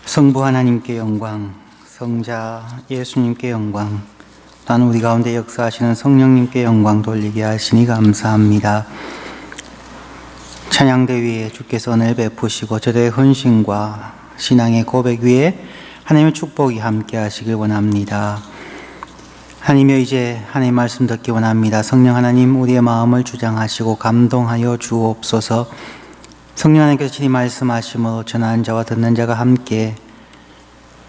성부 하나님께 영광, 성자 예수님께 영광, 또한 우리 가운데 역사하시는 성령님께 영광 돌리게 하시니 감사합니다. 찬양대 위에 주께서 은혜를 베푸시고 저들의 헌신과 신앙의 고백 위에 하나님의 축복이 함께 하시길 원합니다. 하나님여, 이제 하나님의 말씀 듣기 원합니다. 성령 하나님, 우리의 마음을 주장하시고 감동하여 주옵소서. 성령 하나님께서 친히 말씀하심으로 전하는 자와 듣는 자가 함께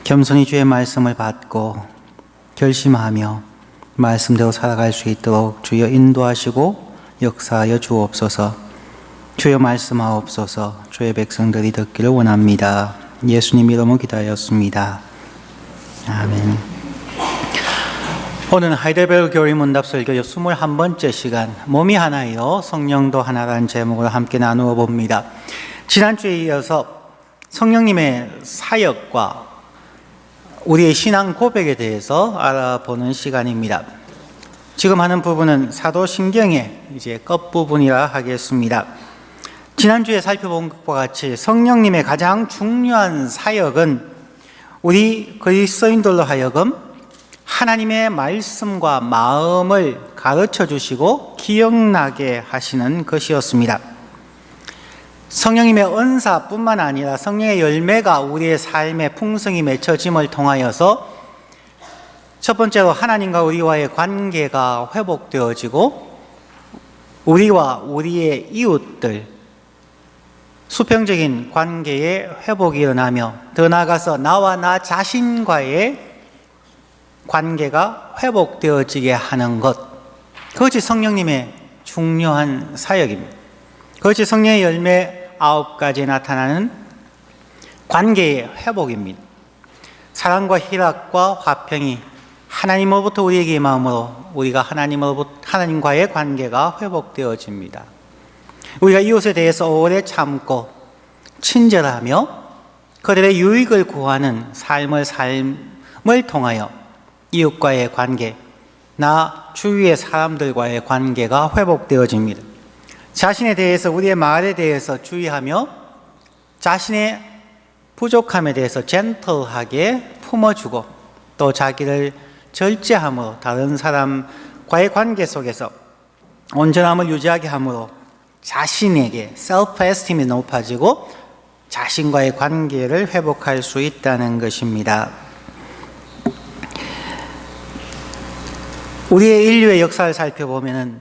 겸손히 주의 말씀을 받고 결심하며 말씀대로 살아갈 수 있도록 주여 인도하시고 역사하여 주옵소서. 주여 말씀하옵소서. 주의 백성들이 듣기를 원합니다. 예수님 이름으로 기도하였습니다. 아멘. 오늘은 하이델베르그 교리문답설교 21번째 시간, 몸이 하나요 성령도 하나라는 제목으로 함께 나누어 봅니다. 지난주에 이어서 성령님의 사역과 우리의 신앙 고백에 대해서 알아보는 시간입니다. 지금 하는 부분은 사도신경의 이제 끝부분이라 하겠습니다. 지난주에 살펴본 것과 같이 성령님의 가장 중요한 사역은 우리 그리스도인들로 하여금 하나님의 말씀과 마음을 가르쳐 주시고 기억나게 하시는 것이었습니다. 성령님의 은사뿐만 아니라 성령의 열매가 우리의 삶에 풍성히 맺혀짐을 통하여서 첫 번째로 하나님과 우리와의 관계가 회복되어지고 우리와 우리의 이웃들 수평적인 관계의 회복이 일어나며 더 나아가서 나와 나 자신과의 관계가 회복되어지게 하는 것, 그것이 성령님의 중요한 사역입니다. 그것이 성령의 열매 9가지에 나타나는 관계의 회복입니다. 사랑과 희락과 화평이 하나님으로부터 우리에게 임함으로 우리가 하나님과의 관계가 회복되어집니다. 우리가 이웃에 대해서 오래 참고 친절하며 그들의 유익을 구하는 삶을 통하여 이웃과의 관계, 나 주위의 사람들과의 관계가 회복되어집니다. 자신에 대해서, 우리의 말에 대해서 주의하며 자신의 부족함에 대해서 젠틀하게 품어주고 또 자기를 절제함으로 다른 사람과의 관계 속에서 온전함을 유지하게 함으로 자신에게 셀프-에스팀이 높아지고 자신과의 관계를 회복할 수 있다는 것입니다. 우리의 인류의 역사를 살펴보면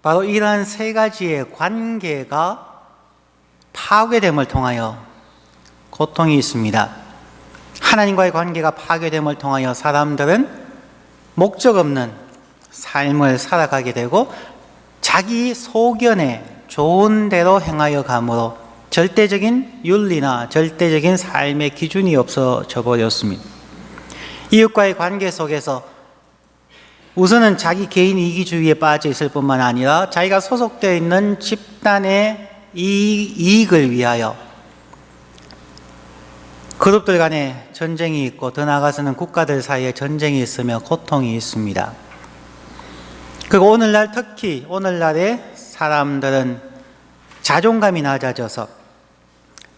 바로 이러한 세 가지의 관계가 파괴됨을 통하여 고통이 있습니다. 하나님과의 관계가 파괴됨을 통하여 사람들은 목적 없는 삶을 살아가게 되고 자기 소견에 좋은 대로 행하여 감으로 절대적인 윤리나 절대적인 삶의 기준이 없어져 버렸습니다. 이웃과의 관계 속에서 우선은 자기 개인 이기주의에 빠져 있을 뿐만 아니라 자기가 소속되어 있는 집단의 이익을 위하여 그룹들 간에 전쟁이 있고 더 나아가서는 국가들 사이에 전쟁이 있으며 고통이 있습니다. 그리고 오늘날, 특히 오늘날의 사람들은 자존감이 낮아져서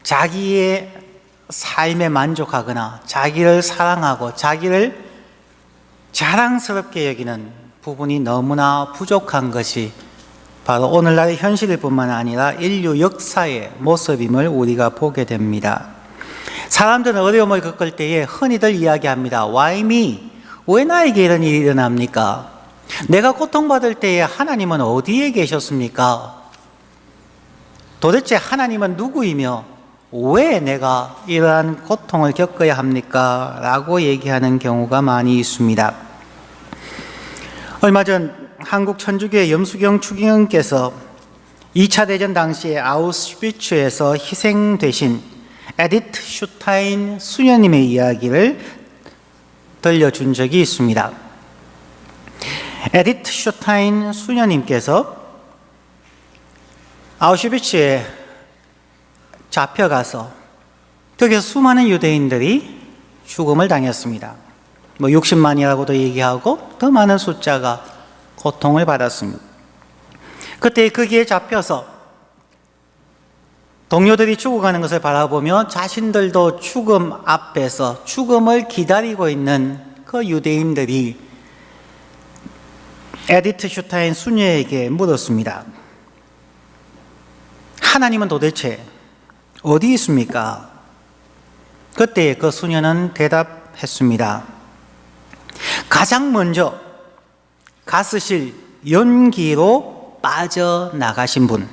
자기의 삶에 만족하거나 자기를 사랑하고 자기를 자랑스럽게 여기는 부분이 너무나 부족한 것이 바로 오늘날의 현실일 뿐만 아니라 인류 역사의 모습임을 우리가 보게 됩니다. 사람들은 어려움을 겪을 때에 흔히들 이야기합니다. Why me? 왜 나에게 이런 일이 일어납니까? 내가 고통받을 때에 하나님은 어디에 계셨습니까? 도대체 하나님은 누구이며 왜 내가 이러한 고통을 겪어야 합니까? 라고 얘기하는 경우가 많이 있습니다. 얼마 전 한국 천주교의 염수경 추기경께서 2차 대전 당시에 아우슈비츠에서 희생되신 에디트 슈타인 수녀님의 이야기를 들려준 적이 있습니다. 에디트 슈타인 수녀님께서 아우슈비츠에 잡혀가서 거기서 수많은 유대인들이 죽음을 당했습니다. 60만이라고도 얘기하고 더 많은 숫자가 고통을 받았습니다. 그때 거기에 잡혀서 동료들이 죽어가는 것을 바라보며 자신들도 죽음 앞에서 죽음을 기다리고 있는 그 유대인들이 에디트 슈타인 수녀에게 물었습니다. 하나님은 도대체 어디 있습니까? 그때 그 수녀는 대답했습니다. 가장 먼저 가스실 연기로 빠져나가신 분,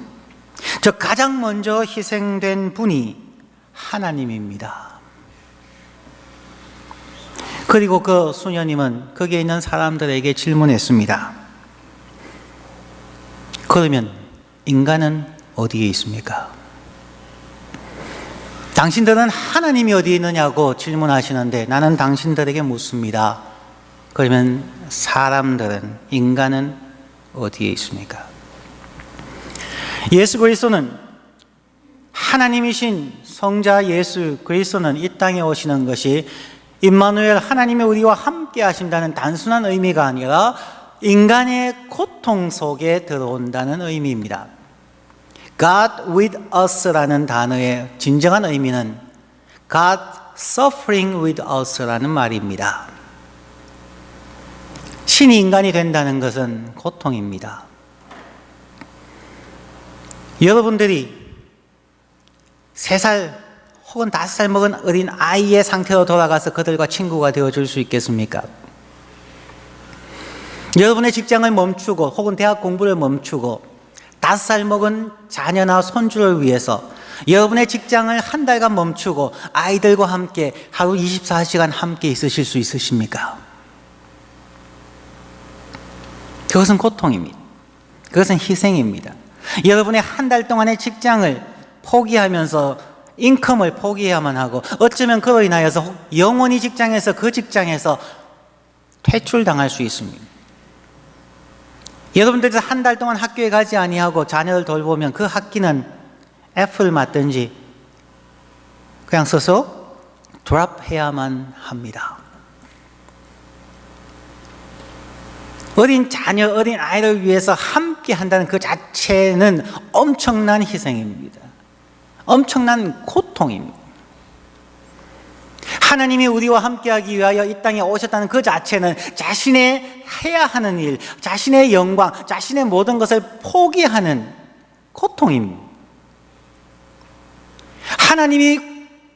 즉 가장 먼저 희생된 분이 하나님입니다. 그리고 그 수녀님은 거기에 있는 사람들에게 질문했습니다. 그러면 인간은 어디에 있습니까? 당신들은 하나님이 어디에 있느냐고 질문하시는데 나는 당신들에게 묻습니다. 그러면 사람들은, 인간은 어디에 있습니까? 예수 그리스도는, 하나님이신 성자 예수 그리스도는 이 땅에 오시는 것이 임마누엘, 하나님이 우리와 함께 하신다는 단순한 의미가 아니라 인간의 고통 속에 들어온다는 의미입니다. God with us라는 단어의 진정한 의미는 God suffering with us라는 말입니다. 신이 인간이 된다는 것은 고통입니다. 여러분들이 3살 혹은 5살 먹은 어린 아이의 상태로 돌아가서 그들과 친구가 되어줄 수 있겠습니까? 여러분의 직장을 멈추고 혹은 대학 공부를 멈추고 5살 먹은 자녀나 손주를 위해서 여러분의 직장을 한 달간 멈추고 아이들과 함께 하루 24시간 함께 있으실 수 있으십니까? 그것은 고통입니다. 그것은 희생입니다. 여러분의 한 달 동안의 직장을 포기하면서 인컴을 포기해야만 하고 어쩌면 그로 인하여서 영원히 직장에서 그 직장에서 퇴출당할 수 있습니다. 여러분들도 한 달 동안 학교에 가지 아니하고 자녀를 돌보면 그 학기는 F를 맞든지 그냥 서서 드랍해야만 합니다. 어린 자녀, 어린 아이를 위해서 함께 한다는 그 자체는 엄청난 희생입니다. 엄청난 고통입니다. 하나님이 우리와 함께하기 위하여 이 땅에 오셨다는 그 자체는 자신의 해야 하는 일, 자신의 영광, 자신의 모든 것을 포기하는 고통입니다. 하나님이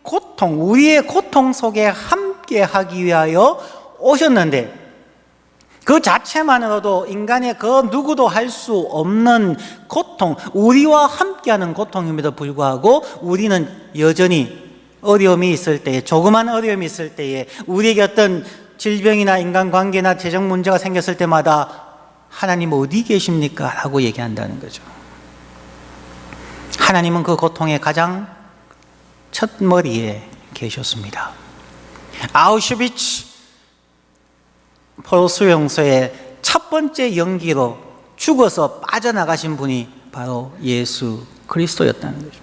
고통, 우리의 고통 속에 함께하기 위하여 오셨는데 그 자체만으로도 인간의 그 누구도 할 수 없는 고통, 우리와 함께하는 고통임에도 불구하고 우리는 여전히 어려움이 있을 때에, 조그만 어려움이 있을 때에, 우리에게 어떤 질병이나 인간관계나 재정 문제가 생겼을 때마다 하나님 어디 계십니까? 라고 얘기한다는 거죠. 하나님은 그 고통의 가장 첫머리에 계셨습니다. 아우슈비츠 포로 수용소의 첫 번째 연기로 죽어서 빠져나가신 분이 바로 예수 그리스도였다는 거죠.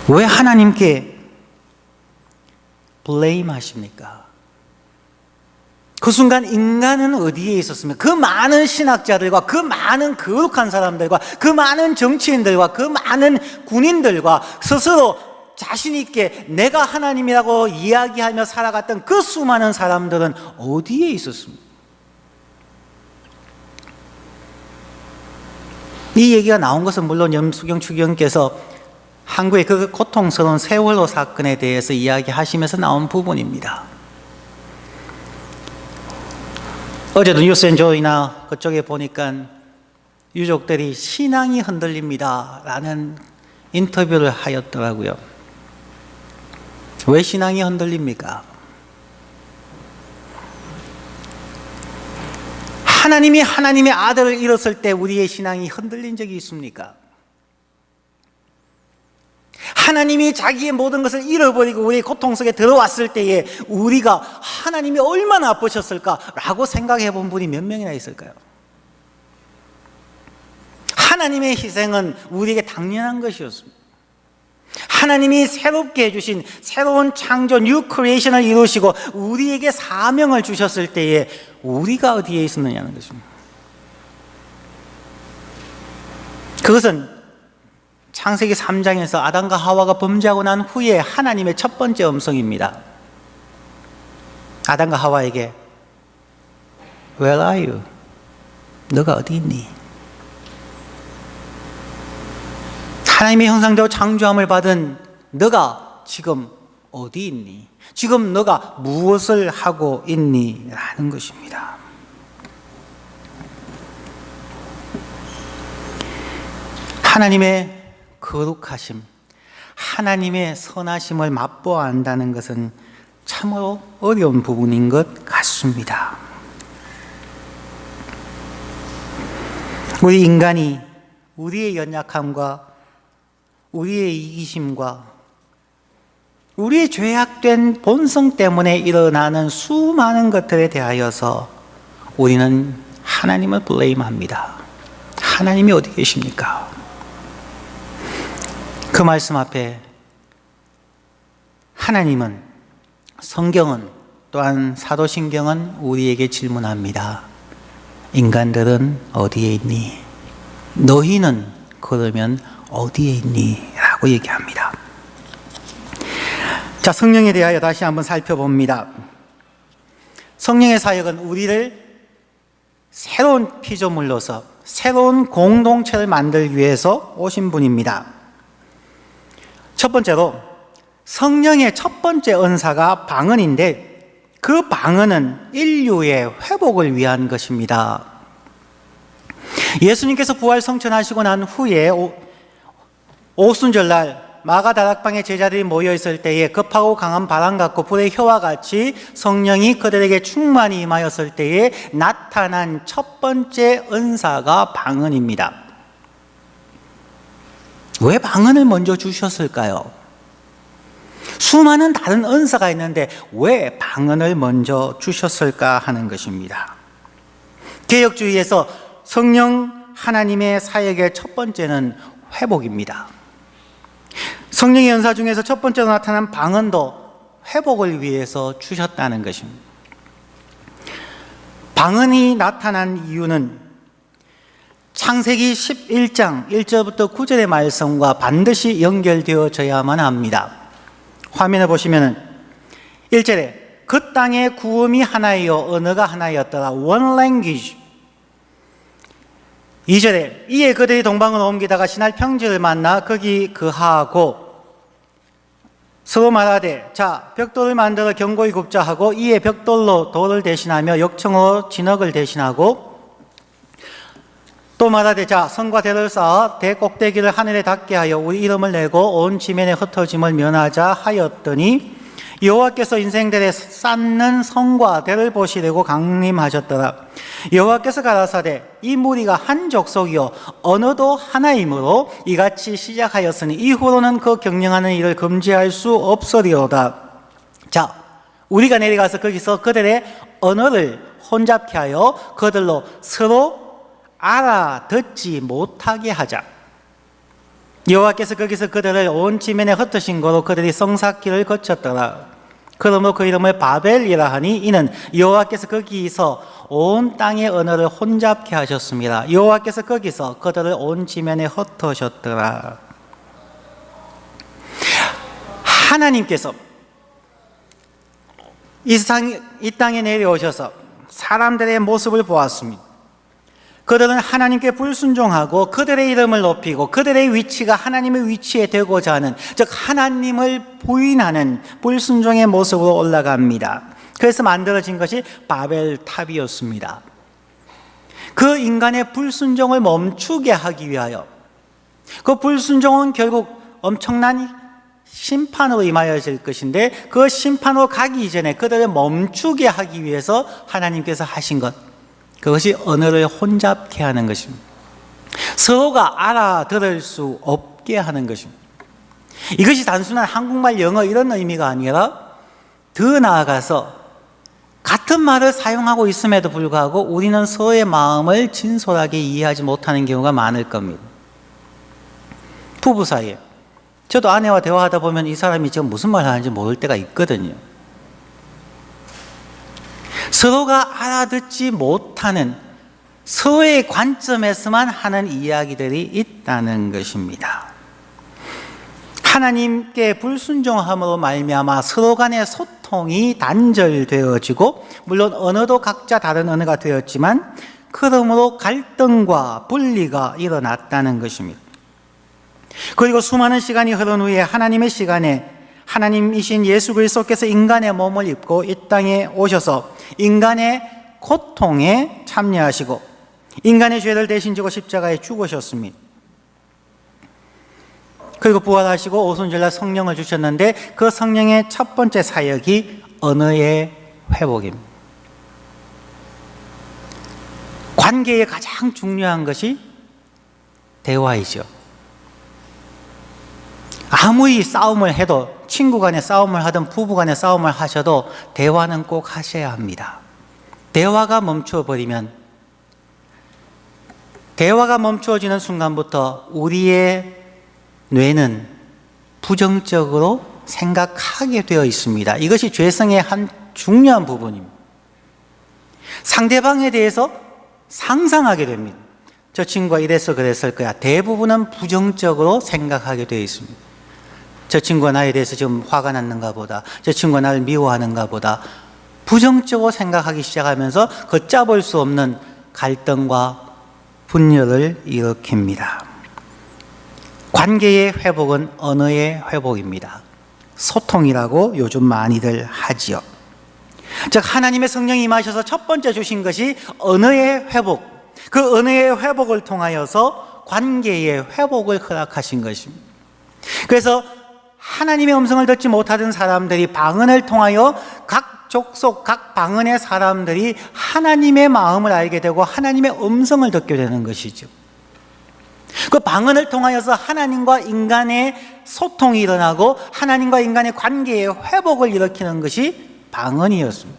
왜 하나님께 블레임 하십니까? 그 순간 인간은 어디에 있었습니까? 그 많은 신학자들과 그 많은 거룩한 사람들과 그 많은 정치인들과 그 많은 군인들과 스스로 자신 있게 내가 하나님이라고 이야기하며 살아갔던 그 수많은 사람들은 어디에 있었습니까? 이 얘기가 나온 것은 물론 염수경 추기경께서 한국의 그 고통스러운 세월호 사건에 대해서 이야기하시면서 나온 부분입니다. 어제도 뉴스앤조이나 그쪽에 보니까 유족들이 신앙이 흔들립니다 라는 인터뷰를 하였더라고요. 왜 신앙이 흔들립니까? 하나님이 하나님의 아들을 잃었을 때 우리의 신앙이 흔들린 적이 있습니까? 하나님이 자기의 모든 것을 잃어버리고 우리의 고통 속에 들어왔을 때에 우리가 하나님이 얼마나 아프셨을까라고 생각해 본 분이 몇 명이나 있을까요? 하나님의 희생은 우리에게 당연한 것이었습니다. 하나님이 새롭게 해주신 새로운 창조, 뉴 크리에이션을 이루시고 우리에게 사명을 주셨을 때에 우리가 어디에 있었느냐는 것입니다. 그것은 창세기 3장에서 아담과 하와가 범죄하고 난 후에 하나님의 첫 번째 음성입니다. 아담과 하와에게 Where are you? 너가 어디 있니? 하나님의 형상대로 창조함을 받은 너가 지금 어디 있니? 지금 너가 무엇을 하고 있니? 라는 것입니다. 하나님의 거룩하심, 하나님의 선하심을 맛보아 안다는 것은 참으로 어려운 부분인 것 같습니다. 우리 인간이 우리의 연약함과 우리의 이기심과 우리의 죄악된 본성 때문에 일어나는 수많은 것들에 대하여서 우리는 하나님을 블레임합니다. 하나님이 어디 계십니까? 그 말씀 앞에 하나님은, 성경은, 또한 사도신경은 우리에게 질문합니다. 인간들은 어디에 있니? 너희는 그러면 어디에 있니? 라고 얘기합니다. 자, 성령에 대하여 다시 한번 살펴봅니다. 성령의 사역은 우리를 새로운 피조물로서 새로운 공동체를 만들기 위해서 오신 분입니다. 첫 번째로 성령의 첫 번째 은사가 방언인데, 그 방언은 인류의 회복을 위한 것입니다. 예수님께서 부활 성천하시고 난 후에 오순절날 마가다락방에 제자들이 모여있을 때에 급하고 강한 바람 같고 불의 혀와 같이 성령이 그들에게 충만히 임하였을 때에 나타난 첫 번째 은사가 방언입니다. 왜 방언을 먼저 주셨을까요? 수많은 다른 은사가 있는데 왜 방언을 먼저 주셨을까 하는 것입니다. 개혁주의에서 성령 하나님의 사역의 첫 번째는 회복입니다. 성령의 연사 중에서 첫 번째로 나타난 방언도 회복을 위해서 주셨다는 것입니다. 방언이 나타난 이유는 창세기 11장 1절부터 9절의 말씀과 반드시 연결되어져야만 합니다. 화면을 보시면 1절에 그 땅에 구음이 하나이요 언어가 하나였더라. One language. 2절에 이에 그들이 동방으로 옮기다가 신할 평지를 만나 거기 거하고 서로 말하되 자 벽돌을 만들어 견고히 굽자 하고 이에 벽돌로 돌을 대신하며 역청으로 진흙을 대신하고 또 말하되 자 성과 대를 쌓아 대 꼭대기를 하늘에 닿게 하여 우리 이름을 내고 온 지면에 흩어짐을 면하자 하였더니 여호와께서 인생들에 쌓는 성과 대를 보시려고 강림하셨더라. 여호와께서 가라사대 이 무리가 한 족속이요 언어도 하나이므로 이같이 시작하였으니 이후로는 그 경영하는 일을 금지할 수 없으리로다. 자 우리가 내려가서 거기서 그들의 언어를 혼잡케 하여 그들로 서로 알아듣지 못하게 하자. 여호와께서 거기서 그들을 온 지면에 흩으신 거로 그들이 성삭길을 거쳤더라. 그러므로 그 이름을 바벨이라 하니 이는 여호와께서 거기서 온 땅의 언어를 혼잡케 하셨습니다. 여호와께서 거기서 그들을 온 지면에 흩으셨더라. 하나님께서 이 땅에 내려오셔서 사람들의 모습을 보았습니다. 그들은 하나님께 불순종하고 그들의 이름을 높이고 그들의 위치가 하나님의 위치에 되고자 하는, 즉 하나님을 부인하는 불순종의 모습으로 올라갑니다. 그래서 만들어진 것이 바벨탑이었습니다. 그 인간의 불순종을 멈추게 하기 위하여, 그 불순종은 결국 엄청난 심판으로 임하여질 것인데 그 심판으로 가기 이전에 그들을 멈추게 하기 위해서 하나님께서 하신 것, 그것이 언어를 혼잡케 하는 것입니다. 서로가 알아들을 수 없게 하는 것입니다. 이것이 단순한 한국말, 영어 이런 의미가 아니라 더 나아가서 같은 말을 사용하고 있음에도 불구하고 우리는 서로의 마음을 진솔하게 이해하지 못하는 경우가 많을 겁니다. 부부 사이에 저도 아내와 대화하다 보면 이 사람이 지금 무슨 말 하는지 모를 때가 있거든요. 서로가 알아듣지 못하는 서로의 관점에서만 하는 이야기들이 있다는 것입니다. 하나님께 불순종함으로 말미암아 서로 간의 소통이 단절되어지고, 물론 언어도 각자 다른 언어가 되었지만 그러므로 갈등과 분리가 일어났다는 것입니다. 그리고 수많은 시간이 흐른 후에 하나님의 시간에 하나님이신 예수 그리스도께서 인간의 몸을 입고 이 땅에 오셔서 인간의 고통에 참여하시고 인간의 죄를 대신 지고 십자가에 죽으셨습니다. 그리고 부활하시고 오순절날 성령을 주셨는데, 그 성령의 첫 번째 사역이 언어의 회복입니다. 관계에 가장 중요한 것이 대화이죠. 아무리 싸움을 해도, 친구 간에 싸움을 하든 부부 간에 싸움을 하셔도 대화는 꼭 하셔야 합니다. 대화가 멈추어지는 순간부터 우리의 뇌는 부정적으로 생각하게 되어 있습니다. 이것이 죄성의 한 중요한 부분입니다. 상대방에 대해서 상상하게 됩니다. 저 친구가 이래서 그랬을 거야. 대부분은 부정적으로 생각하게 되어 있습니다. 저 친구가 나에 대해서 지금 화가 났는가 보다, 저 친구가 나를 미워하는가 보다, 부정적으로 생각하기 시작하면서 걷잡을 수 없는 갈등과 분열을 일으킵니다. 관계의 회복은 언어의 회복입니다. 소통이라고 요즘 많이들 하지요. 즉 하나님의 성령이 임하셔서 첫 번째 주신 것이 언어의 회복, 그 언어의 회복을 통하여서 관계의 회복을 허락하신 것입니다. 그래서 하나님의 음성을 듣지 못하던 사람들이 방언을 통하여 각 족속, 각 방언의 사람들이 하나님의 마음을 알게 되고 하나님의 음성을 듣게 되는 것이죠. 그 방언을 통하여서 하나님과 인간의 소통이 일어나고 하나님과 인간의 관계의 회복을 일으키는 것이 방언이었습니다.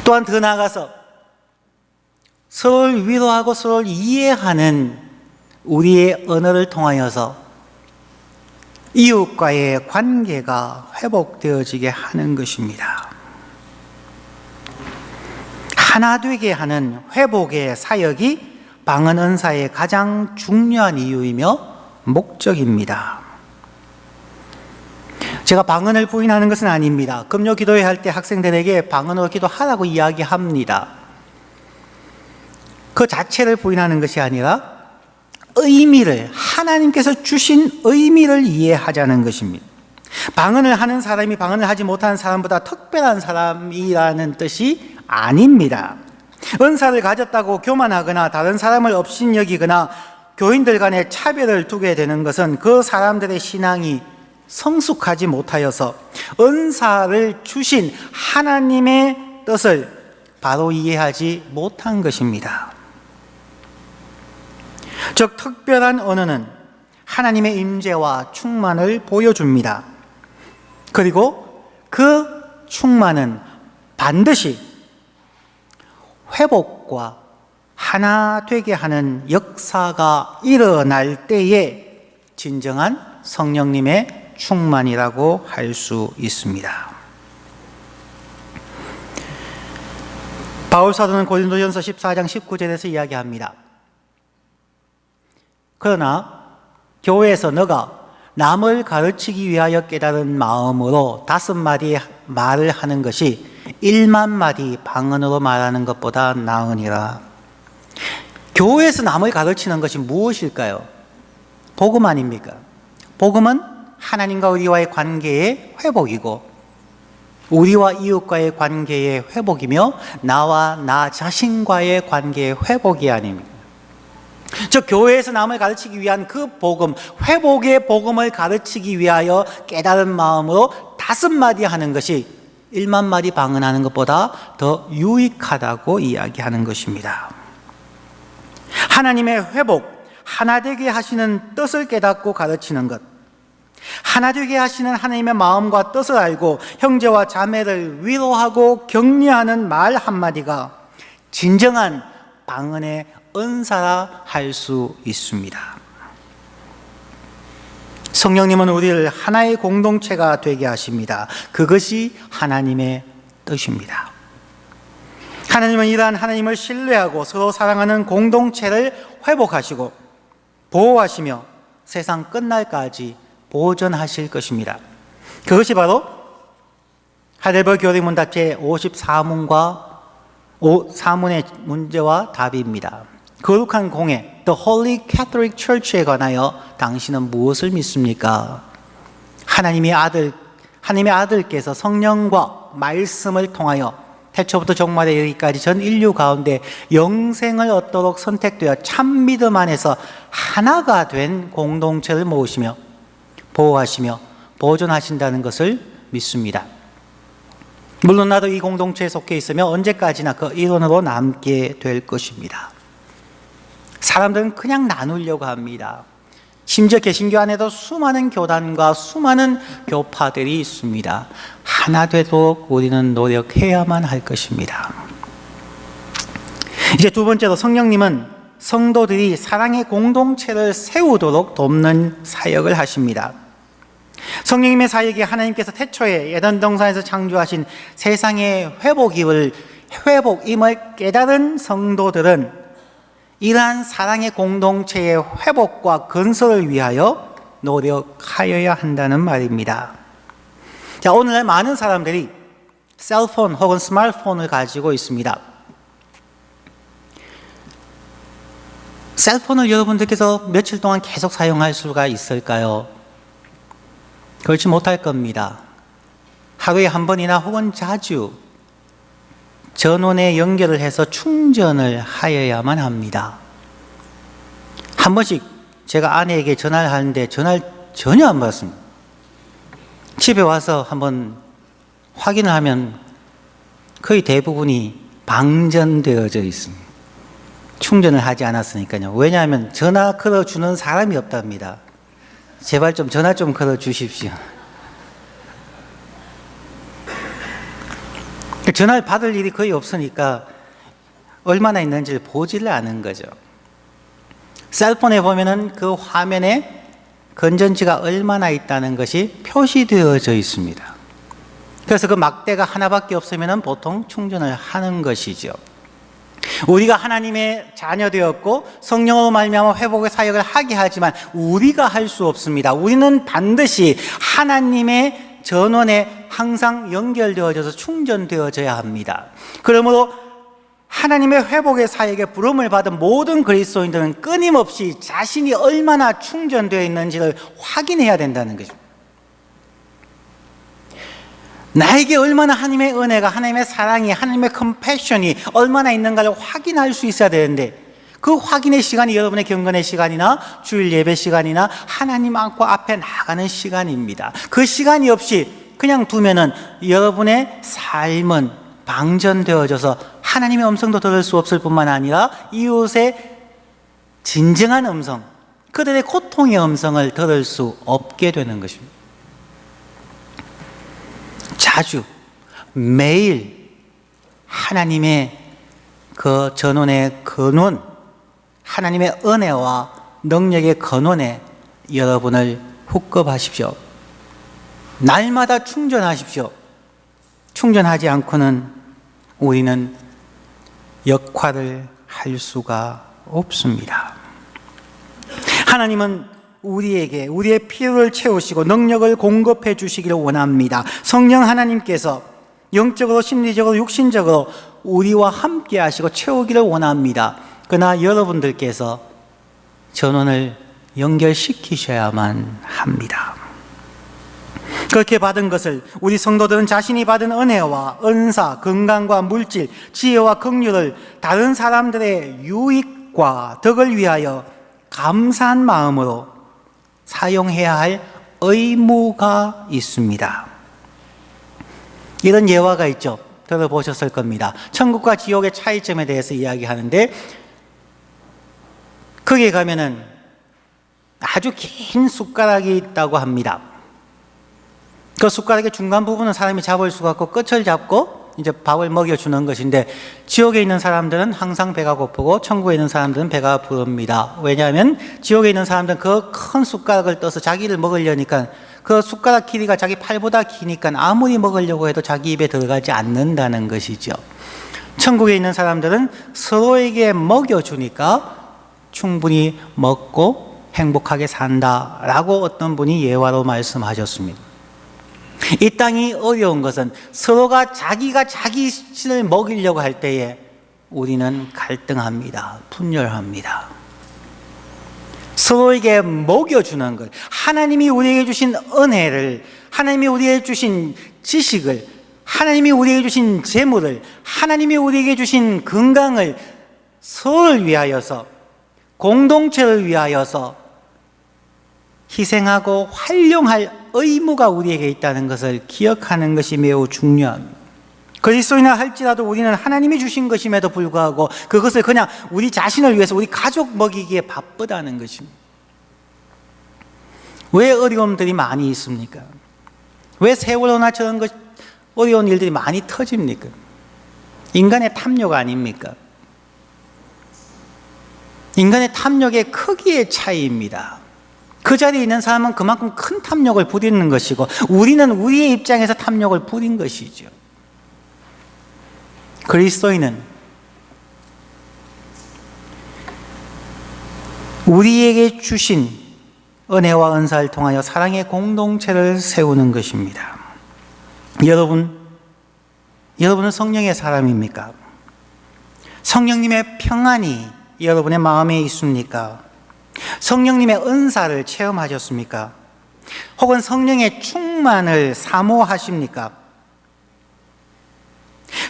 또한 더 나아가서 서로를 위로하고 서로를 이해하는 우리의 언어를 통하여서 이웃과의 관계가 회복되어지게 하는 것입니다. 하나 되게 하는 회복의 사역이 방언 은사의 가장 중요한 이유이며 목적입니다. 제가 방언을 부인하는 것은 아닙니다. 금요 기도회 할 때 학생들에게 방언으로 기도하라고 이야기합니다. 그 자체를 부인하는 것이 아니라 의미를, 하나님께서 주신 의미를 이해하자는 것입니다. 방언을 하는 사람이 방언을 하지 못하는 사람보다 특별한 사람이라는 뜻이 아닙니다. 은사를 가졌다고 교만하거나 다른 사람을 업신여기거나 교인들 간에 차별을 두게 되는 것은 그 사람들의 신앙이 성숙하지 못하여서 은사를 주신 하나님의 뜻을 바로 이해하지 못한 것입니다. 즉 특별한 언어는 하나님의 임재와 충만을 보여줍니다. 그리고 그 충만은 반드시 회복과 하나 되게 하는 역사가 일어날 때에 진정한 성령님의 충만이라고 할 수 있습니다. 바울 사도는 고린도전서 14장 19절에서 이야기합니다. 그러나 교회에서 너가 남을 가르치기 위하여 깨달은 마음으로 5마디 말을 하는 것이 1만 마디 방언으로 말하는 것보다 나으니라. 교회에서 남을 가르치는 것이 무엇일까요? 복음 아닙니까? 복음은 하나님과 우리와의 관계의 회복이고 우리와 이웃과의 관계의 회복이며 나와 나 자신과의 관계의 회복이 아닙니까? 저 교회에서 남을 가르치기 위한 그 복음, 회복의 복음을 가르치기 위하여 깨달은 마음으로 5마디 하는 것이 1만 마디 방언하는 것보다 더 유익하다고 이야기하는 것입니다. 하나님의 회복, 하나 되게 하시는 뜻을 깨닫고 가르치는 것, 하나 되게 하시는 하나님의 마음과 뜻을 알고 형제와 자매를 위로하고 격려하는 말 한마디가 진정한 방언의 은사라 할 수 있습니다. 성령님은 우리를 하나의 공동체가 되게 하십니다. 그것이 하나님의 뜻입니다. 하나님은 이러한 하나님을 신뢰하고 서로 사랑하는 공동체를 회복하시고 보호하시며 세상 끝날까지 보존하실 것입니다. 그것이 바로 하델버 교리문답 제54문과 4문의 문제와 답입니다. 거룩한 공회 The Holy Catholic Church에 관하여 당신은 무엇을 믿습니까? 하나님의 아들께서 성령과 말씀을 통하여 태초부터 종말에 이르기까지 전 인류 가운데 영생을 얻도록 선택되어 참 믿음 안에서 하나가 된 공동체를 모으시며 보호하시며 보존하신다는 것을 믿습니다. 물론 나도 이 공동체에 속해 있으며 언제까지나 그 일원으로 남게 될 것입니다. 사람들은 그냥 나누려고 합니다. 심지어 개신교 안에도 수많은 교단과 수많은 교파들이 있습니다. 하나 되도록 우리는 노력해야만 할 것입니다. 이제 두 번째로 성령님은 성도들이 사랑의 공동체를 세우도록 돕는 사역을 하십니다. 성령님의 사역이 하나님께서 태초에 에덴 동산에서 창조하신 세상의 회복임을 깨달은 성도들은 이러한 사랑의 공동체의 회복과 건설을 위하여 노력하여야 한다는 말입니다. 자, 오늘날 많은 사람들이 셀폰 혹은 스마트폰을 가지고 있습니다. 셀폰을 여러분들께서 며칠 동안 계속 사용할 수가 있을까요? 그렇지 못할 겁니다. 하루에 한 번이나 혹은 자주 전원에 연결을 해서 충전을 하여야만 합니다. 한 번씩 제가 아내에게 전화를 하는데 전화를 전혀 안 받습니다. 집에 와서 한번 확인을 하면 거의 대부분이 방전되어져 있습니다. 충전을 하지 않았으니까요. 왜냐하면 전화 걸어주는 사람이 없답니다. 제발 좀 전화 좀 걸어주십시오. 전화를 받을 일이 거의 없으니까 얼마나 있는지를 보지를 않은 거죠. 셀폰에 보면은 그 화면에 건전지가 얼마나 있다는 것이 표시되어져 있습니다. 그래서 그 막대가 하나밖에 없으면은 보통 충전을 하는 것이죠. 우리가 하나님의 자녀되었고 성령으로 말미암아 회복의 사역을 하게 하지만 우리가 할 수 없습니다. 우리는 반드시 하나님의 전원에 항상 연결되어져서 충전되어져야 합니다. 그러므로 하나님의 회복의 사역에 부름을 받은 모든 그리스도인들은 끊임없이 자신이 얼마나 충전되어 있는지를 확인해야 된다는 거죠. 나에게 얼마나 하나님의 은혜가, 하나님의 사랑이, 하나님의 컴패션이 얼마나 있는가를 확인할 수 있어야 되는데 그 확인의 시간이 여러분의 경건의 시간이나 주일 예배 시간이나 하나님 앞에 나가는 시간입니다. 그 시간이 없이 그냥 두면은 여러분의 삶은 방전되어져서 하나님의 음성도 들을 수 없을 뿐만 아니라 이웃의 진정한 음성, 그들의 고통의 음성을 들을 수 없게 되는 것입니다. 자주 매일 하나님의 그 전원의 근원, 하나님의 은혜와 능력의 근원에 여러분을 훅급하십시오. 날마다 충전하십시오. 충전하지 않고는 우리는 역할을 할 수가 없습니다. 하나님은 우리에게 우리의 필요를 채우시고 능력을 공급해 주시기를 원합니다. 성령 하나님께서 영적으로, 심리적으로, 육신적으로 우리와 함께 하시고 채우기를 원합니다. 그러나 여러분들께서 전원을 연결시키셔야만 합니다. 그렇게 받은 것을 우리 성도들은 자신이 받은 은혜와 은사, 건강과 물질, 지혜와 긍휼을 다른 사람들의 유익과 덕을 위하여 감사한 마음으로 사용해야 할 의무가 있습니다. 이런 예화가 있죠. 들어보셨을 겁니다. 천국과 지옥의 차이점에 대해서 이야기하는데 거기에 가면은 아주 긴 숟가락이 있다고 합니다. 그 숟가락의 중간 부분은 사람이 잡을 수가 없고 끝을 잡고 이제 밥을 먹여주는 것인데 지옥에 있는 사람들은 항상 배가 고프고 천국에 있는 사람들은 배가 부릅니다. 왜냐하면 지옥에 있는 사람들은 그 큰 숟가락을 떠서 자기를 먹으려니까 그 숟가락 길이가 자기 팔보다 기니까 아무리 먹으려고 해도 자기 입에 들어가지 않는다는 것이죠. 천국에 있는 사람들은 서로에게 먹여주니까 충분히 먹고 행복하게 산다라고 어떤 분이 예화로 말씀하셨습니다. 이 땅이 어려운 것은 서로가 자기가 자기 신을 먹이려고 할 때에 우리는 갈등합니다. 분열합니다. 서로에게 먹여주는 것, 하나님이 우리에게 주신 은혜를, 하나님이 우리에게 주신 지식을, 하나님이 우리에게 주신 재물을, 하나님이 우리에게 주신 건강을 서로를 위하여서, 공동체를 위하여서 희생하고 활용할 의무가 우리에게 있다는 것을 기억하는 것이 매우 중요합니다. 그리스도인이라 할지라도 우리는 하나님이 주신 것임에도 불구하고 그것을 그냥 우리 자신을 위해서 우리 가족 먹이기에 바쁘다는 것입니다. 왜 어려움들이 많이 있습니까? 왜 세월호나 저런 어려운 일들이 많이 터집니까? 인간의 탐욕 아닙니까? 인간의 탐욕의 크기의 차이입니다. 그 자리에 있는 사람은 그만큼 큰 탐욕을 부리는 것이고 우리는 우리의 입장에서 탐욕을 부린 것이죠. 그리스도인은 우리에게 주신 은혜와 은사를 통하여 사랑의 공동체를 세우는 것입니다. 여러분은 성령의 사람입니까? 성령님의 평안이 여러분의 마음에 있습니까? 성령님의 은사를 체험하셨습니까? 혹은 성령의 충만을 사모하십니까?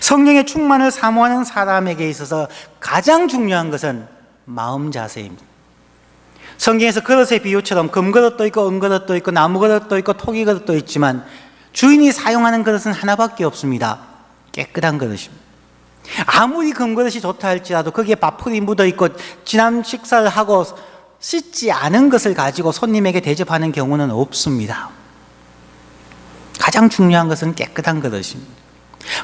성령의 충만을 사모하는 사람에게 있어서 가장 중요한 것은 마음 자세입니다. 성경에서 그릇의 비유처럼 금그릇도 있고 은그릇도 있고 나무그릇도 있고 토기그릇도 있지만 주인이 사용하는 그릇은 하나밖에 없습니다. 깨끗한 그릇입니다. 아무리 금그릇이 좋다 할지라도 거기에 밥풀이 묻어있고 지난 식사를 하고 씻지 않은 것을 가지고 손님에게 대접하는 경우는 없습니다. 가장 중요한 것은 깨끗한 그릇입니다.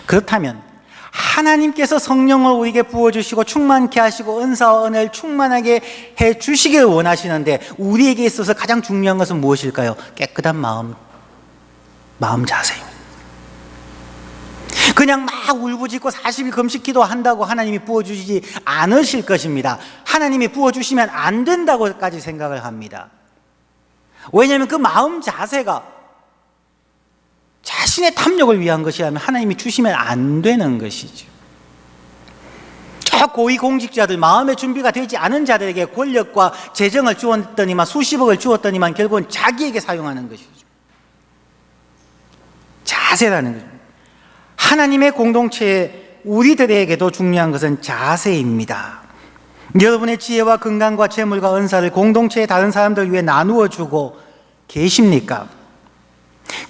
그렇다면 하나님께서 성령을 우리에게 부어주시고 충만케 하시고 은사와 은혜를 충만하게 해주시기를 원하시는데 우리에게 있어서 가장 중요한 것은 무엇일까요? 깨끗한 마음 자세입니다. 그냥 막 울부짖고 40일 금식 기도한다고 하나님이 부어주시지 않으실 것입니다. 하나님이 부어주시면 안 된다고까지 생각을 합니다. 왜냐하면 그 마음 자세가 자신의 탐욕을 위한 것이라면 하나님이 주시면 안 되는 것이죠. 저 고위공직자들, 마음의 준비가 되지 않은 자들에게 권력과 재정을 주었더니만 수십억을 주었더니만 결국은 자기에게 사용하는 것이죠. 자세라는 거죠. 하나님의 공동체에 우리들에게도 중요한 것은 자세입니다. 여러분의 지혜와 건강과 재물과 은사를 공동체의 다른 사람들 위해 나누어 주고 계십니까?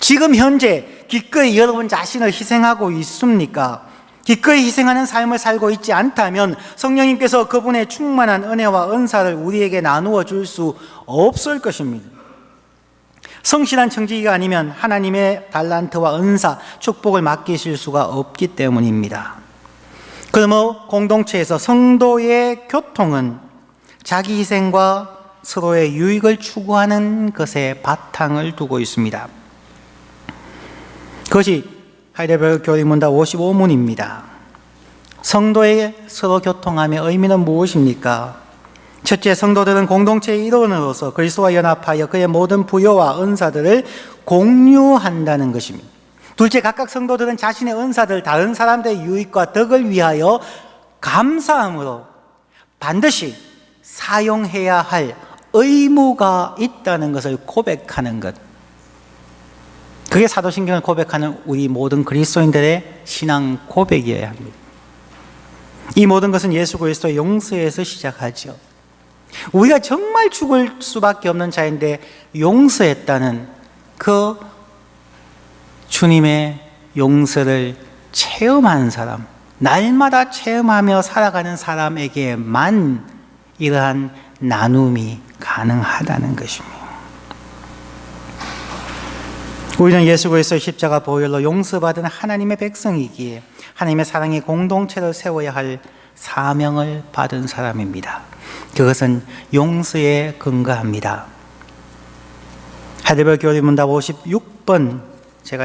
지금 현재 기꺼이 여러분 자신을 희생하고 있습니까? 기꺼이 희생하는 삶을 살고 있지 않다면 성령님께서 그분의 충만한 은혜와 은사를 우리에게 나누어 줄 수 없을 것입니다. 성실한 청지기가 아니면 하나님의 달란트와 은사, 축복을 맡기실 수가 없기 때문입니다. 그러므로 공동체에서 성도의 교통은 자기 희생과 서로의 유익을 추구하는 것에 바탕을 두고 있습니다. 그것이 하이델베르그 교리문답 55문입니다. 성도의 서로 교통함의 의미는 무엇입니까? 첫째, 성도들은 공동체의 일원으로서 그리스도와 연합하여 그의 모든 부여와 은사들을 공유한다는 것입니다. 둘째, 각각 성도들은 자신의 은사들을 다른 사람들의 유익과 덕을 위하여 감사함으로 반드시 사용해야 할 의무가 있다는 것을 고백하는 것. 그게 사도신경을 고백하는 우리 모든 그리스도인들의 신앙 고백이어야 합니다. 이 모든 것은 예수 그리스도의 용서에서 시작하죠. 우리가 정말 죽을 수밖에 없는 자인데 용서했다는 그 주님의 용서를 체험한 사람, 날마다 체험하며 살아가는 사람에게만 이러한 나눔이 가능하다는 것입니다. 우리는 예수 그리스도의 십자가 보혈로 용서받은 하나님의 백성이기에 하나님의 사랑의 공동체를 세워야 할 사명을 받은 사람입니다. 그것은 용서에 근거합니다. 하이델베르그 교리문답 56번 제가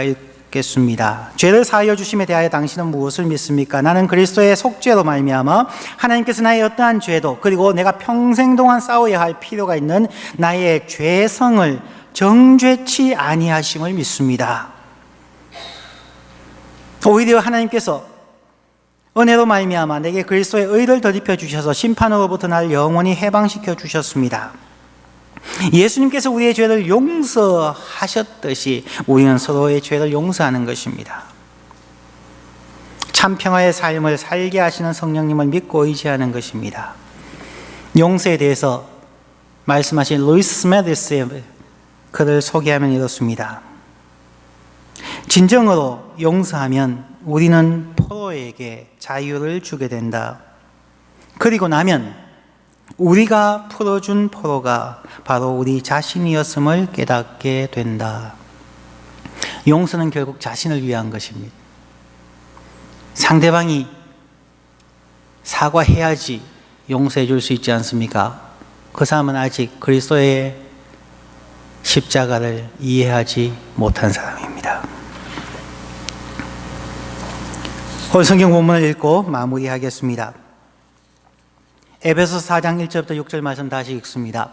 겠습니다. 죄를 사하여 주심에 대하여 당신은 무엇을 믿습니까? 나는 그리스도의 속죄로 말미암아 하나님께서 나의 어떠한 죄도 그리고 내가 평생 동안 싸워야 할 필요가 있는 나의 죄성을 정죄치 아니하심을 믿습니다. 오히려 하나님께서 은혜로 말미암아 내게 그리스도의 의를 덧입혀 주셔서 심판으로부터 나를 영원히 해방시켜 주셨습니다. 예수님께서 우리의 죄를 용서하셨듯이 우리는 서로의 죄를 용서하는 것입니다. 참 평화의 삶을 살게 하시는 성령님을 믿고 의지하는 것입니다. 용서에 대해서 말씀하신 루이스 메디스의 그를 소개하면 이렇습니다. 진정으로 용서하면 우리는 포로에게 자유를 주게 된다. 그리고 나면 우리가 풀어준 포로가 바로 우리 자신이었음을 깨닫게 된다. 용서는 결국 자신을 위한 것입니다. 상대방이 사과해야지 용서해 줄 수 있지 않습니까? 그 사람은 아직 그리스도의 십자가를 이해하지 못한 사람입니다. 오늘 성경 본문을 읽고 마무리하겠습니다. 에베소서 4장 1절부터 6절 말씀 다시 읽습니다.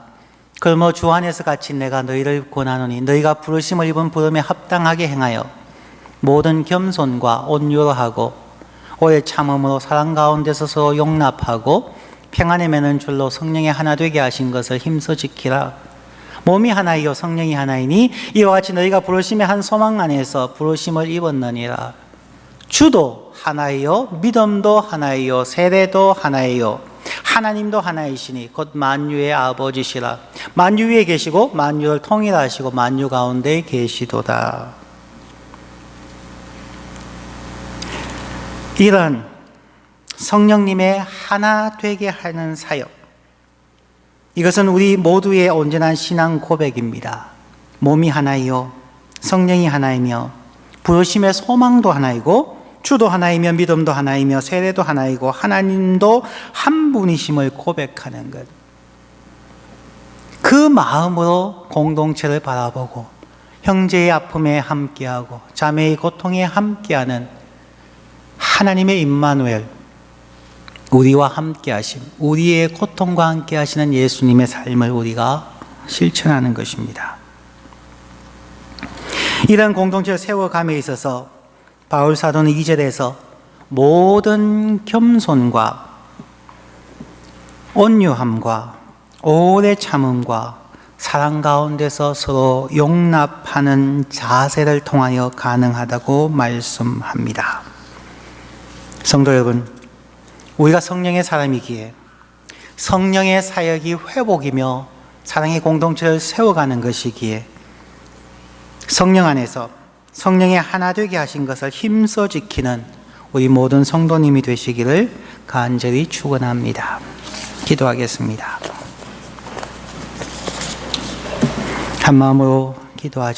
그러므로 주 안에서 같이 내가 너희를 권하노니 너희가 부르심을 입은 부름에 합당하게 행하여 모든 겸손과 온유로 하고 오래 참음으로 사랑 가운데서 서로 용납하고 평안에 매는 줄로 성령의 하나 되게 하신 것을 힘써 지키라. 몸이 하나이요 성령이 하나이니 이와 같이 너희가 부르심의 한 소망 안에서 부르심을 입었느니라. 주도 하나이요 믿음도 하나이요 세례도 하나이요 하나님도 하나이시니 곧 만유의 아버지시라. 만유 위에 계시고 만유를 통일하시고 만유 가운데 계시도다. 이런 성령님의 하나 되게 하는 사역, 이것은 우리 모두의 온전한 신앙 고백입니다. 몸이 하나이요 성령이 하나이며 부르심의 소망도 하나이고 주도 하나이며 믿음도 하나이며 세례도 하나이고 하나님도 한 분이심을 고백하는 것. 그 마음으로 공동체를 바라보고 형제의 아픔에 함께하고 자매의 고통에 함께하는 하나님의 임마누엘, 우리와 함께하심, 우리의 고통과 함께하시는 예수님의 삶을 우리가 실천하는 것입니다. 이런 공동체를 세워감에 있어서 바울 사도는 2절에서 모든 겸손과 온유함과 오래 참음과 사랑 가운데서 서로 용납하는 자세를 통하여 가능하다고 말씀합니다. 성도 여러분, 우리가 성령의 사람이기에 성령의 사역이 회복이며 사랑의 공동체를 세워가는 것이기에 성령 안에서 성령의 하나 되게 하신 것을 힘써 지키는 우리 모든 성도님이 되시기를 간절히 축원합니다. 기도하겠습니다. 한 마음으로 기도하지.